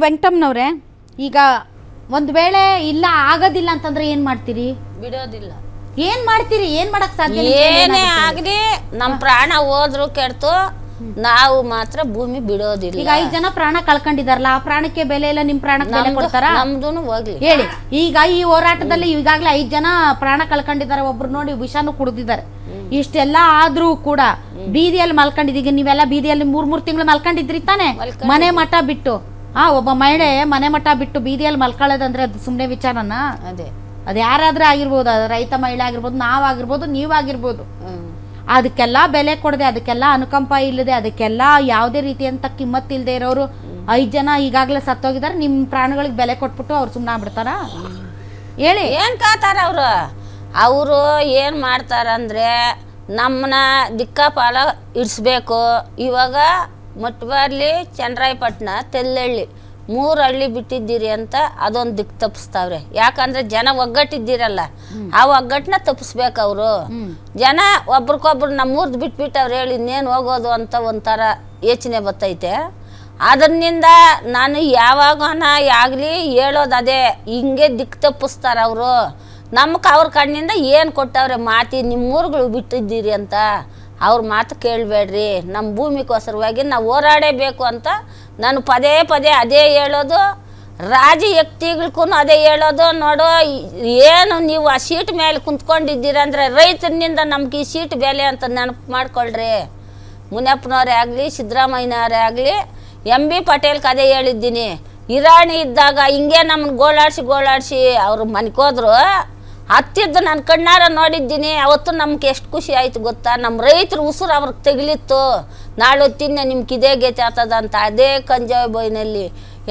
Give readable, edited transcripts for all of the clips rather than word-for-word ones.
ವೆಂಕಟಮ್ಮನವ್ರೆ, ಈಗ ಒಂದು ವೇಳೆ ಇಲ್ಲ ಆಗೋದಿಲ್ಲ ಅಂತಂದ್ರೆ ಏನ್ ಮಾಡ್ತೀರಿ? ಬಿಡೋದಿಲ್ಲ. ಏನ್ ಮಾಡ್ತೀರಿ? ಏನ್ ಮಾಡಕ್ ಸಾಧ್ಯ? ಏನೇ ಆಗ್ಲಿ ನಮ್ ಪ್ರಾಣ ಹೋದ್ರು ಕೆಡ್ತು, ನಾವು ಮಾತ್ರ ಭೂಮಿ ಬಿಡೋದಿಲ್ಲ. ಈಗ 5 ಜನ ಪ್ರಾಣ ಕಳ್ಕೊಂಡಿದಾರಲ್ಲ, ಆ ಪ್ರಾಣಕ್ಕೆ ಬೆಲೆ ಇಲ್ಲ, ನಿಮ್ ಪ್ರಾಣಕ್ಕೆ ಬೆಲೆ ಕೊಡ್ತಾರ? ನಮ್ದೂನು ಹೋಗ್ಲಿ ಹೇಳಿ. ಈಗ ಈ ಹೋರಾಟದಲ್ಲಿ ಈಗಾಗ್ಲೇ 5 ಜನ ಪ್ರಾಣ ಕಳ್ಕೊಂಡಿದ್ದಾರೆ, ಒಬ್ರು ನೋಡಿ ವಿಷಾನು ಕುಡಿದಿದ್ದಾರೆ. ಇಷ್ಟೆಲ್ಲ ಆದ್ರೂ ಕೂಡ ಬೀದಿಯಲ್ಲಿ ಮಲ್ಕೊಂಡಿದ್ದೀಗ ನೀವೆಲ್ಲ ಬೀದಿಯಲ್ಲಿ 3 ತಿಂಗಳು ಮಲ್ಕೊಂಡಿದ್ರಿ ತಾನೆ, ಮನೆ ಮಠ ಬಿಟ್ಟು. ಒಬ್ಬ ಮಹಿಳೆ ಮನೆ ಮಠ ಬಿಟ್ಟು ಬೀದಿಯಲ್ಲಿ ಮಲ್ಕೊಳ್ಳೋದಂದ್ರೆ ಅದು ಸುಮ್ನೆ ವಿಚಾರನ? ಅದ್ ಯಾರಾದ್ರೂ ಆಗಿರ್ಬೋದು, ಅದು ರೈತ ಮಹಿಳೆ ಆಗಿರ್ಬೋದು, ನಾವಾಗಿರ್ಬೋದು, ನೀವಾಗಿರ್ಬೋದು. ಅದಕ್ಕೆಲ್ಲ ಬೆಲೆ ಕೊಡದೆ, ಅದಕ್ಕೆಲ್ಲ ಅನುಕಂಪ ಇಲ್ಲದೆ, ಅದಕ್ಕೆಲ್ಲ ಯಾವುದೇ ರೀತಿಯಂತ ಕಿಮ್ಮತ್ ಇಲ್ಲದೆ ಇರೋರು 5 ಜನ ಈಗಾಗಲೇ ಸತ್ತೋಗಿದ್ದಾರೆ. ನಿಮ್ ಪ್ರಾಣಗಳಿಗೆ ಬೆಲೆ ಕೊಟ್ಬಿಟ್ಟು ಅವ್ರು ಸುಮ್ಮನೆ ಆಗ್ಬಿಡ್ತಾರ? ಹೇಳಿ. ಏನ್ ಕಾತಾರ ಅವರು ಏನ್ ಮಾಡ್ತಾರಂದ್ರೆ ನಮ್ಮನ್ನ ದಿಕ್ಕಾಪಾಲ ಇಡ್ಸ್ಬೇಕು. ಇವಾಗ ಮಟ್ಬಾರ್ಲಿ, ಚನ್ನರಾಯಪಟ್ಟಣ, ತೆಲ್ಲಹಳ್ಳಿ 3 ಹಳ್ಳಿ ಬಿಟ್ಟಿದ್ದೀರಿ ಅಂತ ಅದೊಂದು ದಿಕ್ಕು ತಪ್ಪಿಸ್ತಾವ್ರೆ. ಯಾಕಂದ್ರೆ ಜನ ಒಗ್ಗಟ್ಟಿದ್ದೀರಲ್ಲ, ಆ ಒಗ್ಗಟ್ಟನ್ನ ತಪ್ಪಿಸ್ಬೇಕು ಅವರು. ಜನ ಒಬ್ರಿಗೊಬ್ರು ನಮ್ಮೂರ್ದು ಬಿಟ್ಬಿಟ್ಟವ್ರು, ಹೇಳಿ ಇನ್ನೇನು ಹೋಗೋದು ಅಂತ ಒಂಥರ ಯೋಚನೆ ಬರ್ತೈತೆ. ಅದರಿಂದ ನಾನು ಯಾವಾಗನ ಆಗಲಿ ಹೇಳೋದು ಅದೇ, ಹಿಂಗೆ ದಿಕ್ಕು ತಪ್ಪಿಸ್ತಾರ ಅವರು. ನಮ್ಗೆ ಅವ್ರ ಕಣ್ಣಿಂದ ಏನು ಕೊಟ್ಟವ್ರೆ ಮಾತಿ, ನಿಮ್ಮೂರುಗಳು ಬಿಟ್ಟಿದ್ದೀರಿ ಅಂತ. ಅವ್ರ ಮಾತು ಕೇಳಬೇಡ್ರಿ, ನಮ್ಮ ಭೂಮಿಗೋಸ್ಕರವಾಗಿ ನಾವು ಹೋರಾಡಬೇಕು ಅಂತ ನಾನು ಪದೇ ಪದೇ ಅದೇ ಹೇಳೋದು. ರಾಜಿ ವ್ಯಕ್ತಿಗಳಿಗೂ ಅದೇ ಹೇಳೋದು. ನೋಡು, ಏನು ನೀವು ಆ ಸೀಟ್ ಮೇಲೆ ಕುಂತ್ಕೊಂಡಿದ್ದೀರಂದ್ರೆ ರೈತನಿಂದ ನಮ್ಗೆ ಈ ಸೀಟ್ ಬೆಲೆ ಅಂತ ನೆನಪು ಮಾಡ್ಕೊಳ್ರಿ. ಮುನಿಯಪ್ಪನವರೇ ಆಗಲಿ, ಸಿದ್ದರಾಮಯ್ಯನವರೇ ಆಗಲಿ, MB ಪಟೇಲ್ಗೆ ಅದೇ ಹೇಳಿದ್ದೀನಿ. ಇರಾಣಿ ಇದ್ದಾಗ ಹಿಂಗೆ ನಮ್ಮನ್ನು ಗೋಳಾಡಿಸಿ ಅವ್ರು ಮನ್ಕೋದ್ರು. ಹತ್ತಿದ್ದು ನಾನು ಕಣ್ಣಾರ ನೋಡಿದ್ದೀನಿ. ಅವತ್ತು ನಮ್ಗೆ ಎಷ್ಟು ಖುಷಿ ಆಯ್ತು ಗೊತ್ತಾ? ನಮ್ಮ ರೈತರು ಉಸಿರು ಅವ್ರಿಗೆ ತೆಗಿಲಿತ್ತು. ನಾಳೆ ಹೊತ್ತಿನ ನಿಮ್ಗೆ ಇದೇ ಗತಿ ಆಗ್ತದ ಅಂತ ಅದೇ ಕಂಜಾವಿ ಬಾಯಿನಲ್ಲಿ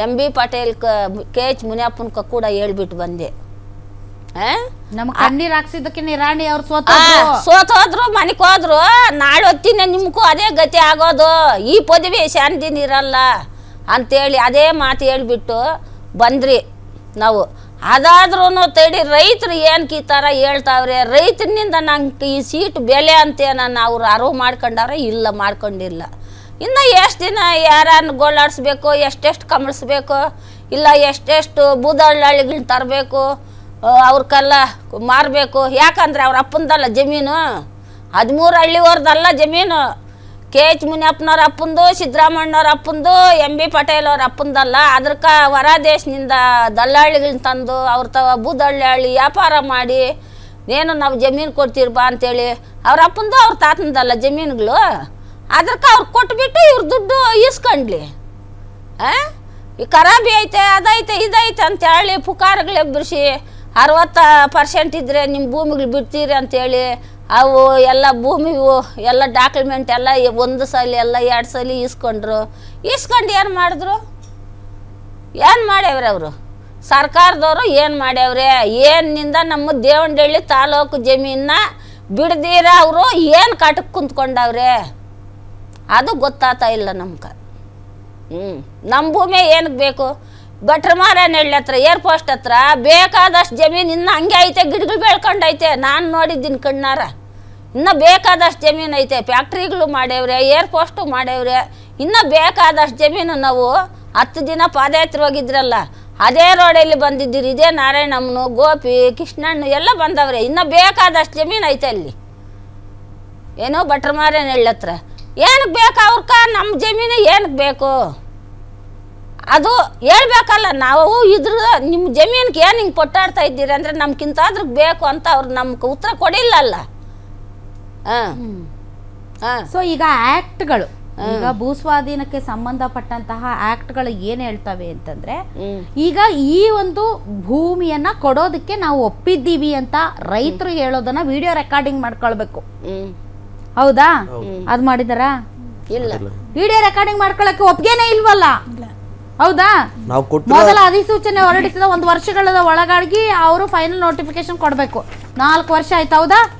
MB ಪಟೇಲ್ KH ಮುನಿಯಪ್ಪನ ಕೂಡ ಹೇಳ್ಬಿಟ್ಟು ಬಂದೆ. ನಮ್ಮ ಕಣ್ಣೀರ್ ಹಾಕ್ಸಿದ್ದಕ್ಕೆ ರಾಣಿ ಅವ್ರು ಸೋತೋದ್ರು, ಮನೆಗೆ ಹೋದ್ರು. ನಾಳೆ ಹೊತ್ತಿನ ನಿಮ್ಗೂ ಅದೇ ಗತಿ ಆಗೋದು, ಈ ಪದವಿ ಶಾಂತಿನ ಇರಲ್ಲ ಅಂತೇಳಿ ಅದೇ ಮಾತು ಹೇಳ್ಬಿಟ್ಟು ಬಂದ್ರಿ ನಾವು. ಅದಾದ್ರೂ ತಡಿ, ರೈತರು ಏನಕ್ಕೆ ಈ ಥರ ಹೇಳ್ತಾವ್ರೆ? ರೈತನಿಂದ ನಂಗೆ ಈ ಸೀಟ್ ಬೆಲೆ ಅಂತೇನನ್ನ ಅವ್ರು ಅರಿವು ಮಾಡ್ಕೊಂಡವ್ರೆ? ಇಲ್ಲ, ಮಾಡ್ಕೊಂಡಿಲ್ಲ. ಇನ್ನು ಎಷ್ಟು ದಿನ ಯಾರನ್ನು ಗೋಳಾಡಿಸ್ಬೇಕು, ಎಷ್ಟೆಷ್ಟು ಕಮಳಿಸ್ಬೇಕು, ಇಲ್ಲ ಎಷ್ಟೆಷ್ಟು ಬೂದಹಳ್ಳಿಗಳನ್ನ ತರಬೇಕು, ಅವ್ರಿಗೆಲ್ಲ ಮಾರಬೇಕು. ಯಾಕಂದ್ರೆ ಅವ್ರ ಅಪ್ಪಂದಲ್ಲ ಜಮೀನು, 13 ಹಳ್ಳಿವರ್ದಲ್ಲ ಜಮೀನು. KH ಮುನಿಯಪ್ಪನವ್ರ ಅಪ್ಪಂದು, ಸಿದ್ದರಾಮಣ್ಣವ್ರ ಅಪ್ಪಂದು, MB ಪಟೇಲ್ ಅವ್ರ ಅಪ್ಪಂದಲ್ಲ. ಅದಕ್ಕೆ ಹೊರ ದೇಶದಿಂದ ದಲ್ಲಾಳಿಗಳನ್ನ ತಂದು ಅವ್ರ ಬೂದಹಳ್ಳಿ ವ್ಯಾಪಾರ ಮಾಡಿ ಏನು ನಾವು ಜಮೀನು ಕೊಡ್ತೀರಿ ಬಾ ಅಂತೇಳಿ ಅವ್ರ ಅಪ್ಪಂದು ಅವ್ರ ತಾತನದಲ್ಲ ಜಮೀನುಗಳು. ಅದಕ್ಕೆ ಅವ್ರು ಕೊಟ್ಬಿಟ್ಟು ಇವ್ರ ದುಡ್ಡು ಈಸ್ಕೊಂಡ್ಲಿ. ಈ ಖರಾಬಿ ಐತೆ, ಅದೈತೆ, ಇದೈತೆ ಅಂತೇಳಿ ಪುಕಾರಗಳು ಎಬ್ಬರಿಸಿ 60% ಇದ್ದರೆ ನಿಮ್ಮ ಭೂಮಿಗಳು ಬಿಡ್ತೀರಿ ಅಂತೇಳಿ ಅವು ಎಲ್ಲ ಭೂಮಿವು ಎಲ್ಲ ಡಾಕ್ಯುಮೆಂಟ್ ಎಲ್ಲ 1 ಸಲ ಎಲ್ಲ 2 ಸಲ ಇಸ್ಕೊಂಡ್ರು. ಏನು ಮಾಡಿದ್ರು? ಏನು ಮಾಡ್ಯವ್ರೆ ಅವರು? ಸರ್ಕಾರದವರು ಏನು ಮಾಡ್ಯವ್ರೆ? ಏನಿಂದ ನಮ್ಮ ದೇವನಹಳ್ಳಿ ತಾಲೂಕು ಜಮೀನ ಬಿಡ್ದಿರ ಅವರು ಏನು ಕಟಕ್ಕೆ ಕುಂತ್ಕೊಂಡವ್ರೆ? ಅದು ಗೊತ್ತಾಗ್ತಾ ಇಲ್ಲ ನಮ್ಗೆ. ನಮ್ಮ ಭೂಮಿ ಏನಕ್ಕೆ ಬೇಕು? ಭಟ್ರಮಾರನಹಳ್ಳಿ ಹತ್ರ, ಏರ್ಪೋಸ್ಟ್ ಹತ್ರ ಬೇಕಾದಷ್ಟು ಜಮೀನು ಇನ್ನೂ ಹಂಗೆ ಐತೆ, ಗಿಡಗಳು ಬೆಳ್ಕೊಂಡೈತೆ. ನಾನು ನೋಡಿದ್ದೀನಿ ಕಣ್ಣಾರ. ಇನ್ನೂ ಬೇಕಾದಷ್ಟು ಜಮೀನು ಐತೆ. ಫ್ಯಾಕ್ಟ್ರಿಗಳು ಮಾಡ್ಯವ್ರೆ, ಏರ್ಪೋಸ್ಟು ಮಾಡ್ಯವ್ರೆ. ಇನ್ನೂ ಬೇಕಾದಷ್ಟು ಜಮೀನು. ನಾವು 10 ದಿನ ಪಾದಯಾತ್ರೆ ಹೋಗಿದ್ರಲ್ಲ, ಅದೇ ರೋಡಲ್ಲಿ ಬಂದಿದ್ದೀರಿ. ಇದೇ ನಾರಾಯಣಮ್ಮನು, ಗೋಪಿ, ಕೃಷ್ಣಣ್ಣ ಎಲ್ಲ ಬಂದವ್ರೆ. ಇನ್ನೂ ಬೇಕಾದಷ್ಟು ಜಮೀನು ಐತೆ ಅಲ್ಲಿ. ಏನೋ ಭಟ್ರಮಾರನಹಳ್ಳಿ ಹತ್ರ ಏನಕ್ಕೆ ಬೇಕು ಅವ್ರಕ್ಕ? ನಮ್ಮ ಜಮೀನು ಏನಕ್ಕೆ ಬೇಕು? ಅದು ಹೇಳ್ಬೇಕಲ್ಲ ನಾವು. ನಿಮ್ಮ ಜಮೀನಿಗೆ ಏನು ಹಿಂಗೆ ಪೊಟ್ಟಾಡ್ತಾ ಇದ್ದೀರಿ ಅಂದರೆ ನಮ್ಗಿಂತಾದ್ರೂ ಬೇಕು ಅಂತ ಅವ್ರು ನಮ್ಗೆ ಉತ್ತರ ಕೊಡಿಲ್ಲಲ್ಲ. ಸೊ ಈಗ ಆಕ್ಟ್ಗಳು, ಈಗ ಭೂಸ್ವಾಧೀನಕ್ಕೆ ಸಂಬಂಧಪಟ್ಟಂತಹ ಆಕ್ಟ್ಗಳು ಏನ್ ಹೇಳ್ತವೆ ಅಂತಂದ್ರೆ, ಈಗ ಈ ಒಂದು ಭೂಮಿಯನ್ನ ಕೊಡೋದಕ್ಕೆ ನಾವು ಒಪ್ಪಿದ್ದೀವಿ ಅಂತ ರೈತರು ಹೇಳೋದನ್ನ ವಿಡಿಯೋ ರೆಕಾರ್ಡಿಂಗ್ ಮಾಡ್ಕೊಳ್ಬೇಕು. ಹೌದಾ? ಅದ್ ಮಾಡಿದಾರ? ಇಲ್ಲ. ವಿಡಿಯೋ ರೆಕಾರ್ಡಿಂಗ್ ಮಾಡ್ಕೊಳಕ್ಕೆ ಒಪ್ಪಿಗೆನೇ ಇಲ್ವಲ್ಲ. ಹೌದಾ? ಮೊದಲ ಅಧಿಸೂಚನೆ ಹೊರಡಿಸಿದ 1 ವರ್ಷಗಳ ಒಳಗಾಗಿ ಅವರು ಫೈನಲ್ ನೋಟಿಫಿಕೇಶನ್ ಕೊಡ್ಬೇಕು. 4 ವರ್ಷ ಆಯ್ತು. ಹೌದಾ?